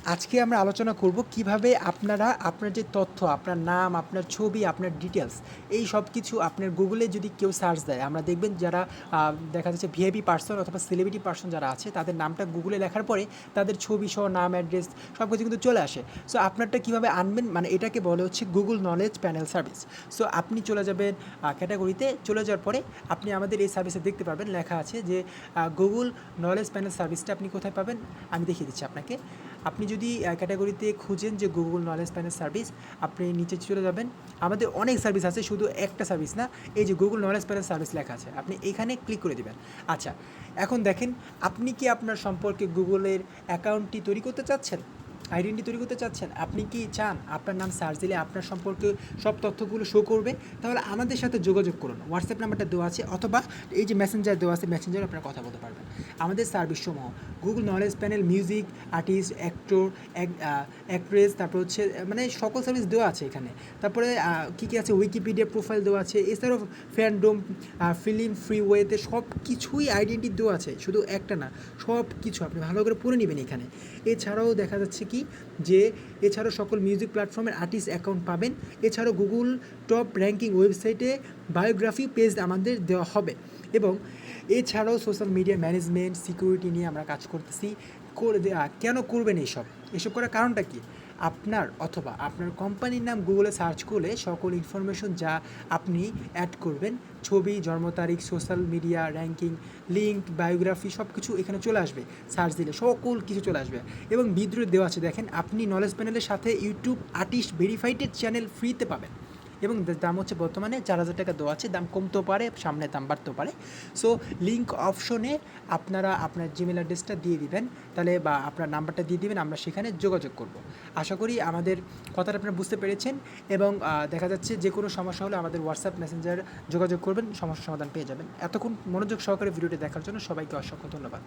আজকে আমরা আলোচনা করব কিভাবে আপনারা আপনার যে তথ্য, আপনার নাম, আপনার ছবি, আপনার ডিটেলস এই সব কিছু আপনার গুগলে যদি কেউ সার্চ দেয়, আমরা দেখবেন যারা দেখা যাচ্ছে ভিআইপি পার্সন অথবা সেলিব্রিটি পার্সন যারা আছে তাদের নামটা গুগলে লেখার পরে তাদের ছবি সহ নাম, অ্যাড্রেস সব কিছু কিন্তু চলে আসে। সো আপনারটা কীভাবে আনবেন, মানে এটাকে বলে হচ্ছে Google knowledge panel service. So আপনি চলে যাবেন ক্যাটাগরিতে, চলে যাওয়ার পরে আপনি আমাদের এই সার্ভিসে দেখতে পারবেন লেখা আছে যে গুগল নলেজ প্যানেল সার্ভিসটা আপনি কোথায় পাবেন আমি দেখিয়ে দিচ্ছি আপনাকে। আপনি যদি ক্যাটাগরিতে খুঁজেন যে গুগল নলেজ প্যানেল সার্ভিস, আপনি নিচে চলে যাবেন। আমাদের অনেক সার্ভিস আছে, শুধু একটা সার্ভিস না। এই যে গুগল নলেজ প্যানেল সার্ভিস লেখা আছে, আপনি এখানে ক্লিক করে দেবেন। আচ্ছা, এখন দেখেন, আপনি কি আপনার সম্পর্কে গুগলের অ্যাকাউন্টটি তৈরি করতে চাচ্ছেন, আইডেন্টি তৈরি করতে চাচ্ছেন? আপনি কি চান আপনার নাম সার্চ দিলে আপনার সম্পর্কে সব তথ্যগুলো শো করবে? তাহলে আমাদের সাথে যোগাযোগ করুন। হোয়াটসঅ্যাপ নাম্বারটা দেওয়া আছে, অথবা এই যে মেসেঞ্জার দেওয়া আছে, মেসেঞ্জারে আপনারা কথা বলতে পারবেন। আমাদের সার্ভিসসমূহ Google knowledge panel, music, artist, actor, actress, তারপর হচ্ছে মানে সকল সার্ভিস দেওয়া আছে এখানে। তারপরে কী কী আছে, উইকিপিডিয়া প্রোফাইল দেওয়া আছে, এছাড়াও ফ্যান্ডম, ফিল্ম ফ্রি ওয়েতে সব কিছুই আইডেন্টি দেওয়া আছে, শুধু একটা না, সব কিছু আপনি ভালো করে পড়ে নেবেন এখানে। এছাড়াও দেখা যাচ্ছে কি যে এছাড়াও সকল মিউজিক প্ল্যাটফর্মের আর্টিস্ট অ্যাকাউন্ট পাবেন। এছাড়াও গুগল টপ র্যাঙ্কিং ওয়েবসাইটে বায়োগ্রাফি পেজ আমাদের দেওয়া হবে। এবং এছাড়াও সোশ্যাল মিডিয়া ম্যানেজমেন্ট, সিকিউরিটি নিয়ে আমরা কাজ করতেছি। কেন করবেন এইসব? এসব করার কারণটা কি? আপনার অথবা আপনার কোম্পানির নাম গুগলে সার্চ করলে সকল ইনফরমেশন যা আপনি অ্যাড করবেন, ছবি, জন্ম তারিখ, social media ranking, link, biography সব কিছু এখানে চলে আসবে। সার্চ দিলে সকল কিছু চলে আসবে। এবং বিদ্রোহ দেওয়া আছে, দেখেন, আপনি নলেজ প্যানেলের সাথে ইউটিউব আর্টিস্ট ভেরিফাইডেড চ্যানেল ফ্রিতে পাবেন। এবং দাম হচ্ছে বর্তমানে 4,000 টাকা দেওয়া আছে। দাম কমতেও পারে, সামনে দাম বাড়তেও পারে। সো লিঙ্ক অপশনে আপনারা আপনার জিমেল অ্যাড্রেসটা দিয়ে দিবেন, তাহলে বা আপনার নাম্বারটা দিয়ে দিবেন, আমরা সেখানে যোগাযোগ করব। আশা করি আমাদের কথাটা আপনারা বুঝতে পেরেছেন। এবং দেখা যাচ্ছে যে কোনো সমস্যা হলে আমাদের হোয়াটসঅ্যাপ মেসেঞ্জার যোগাযোগ করবেন, সমস্যার সমাধান পেয়ে যাবেন। এতক্ষণ মনোযোগ সহকারে ভিডিওটি দেখার জন্য সবাইকে অসংখ্য ধন্যবাদ।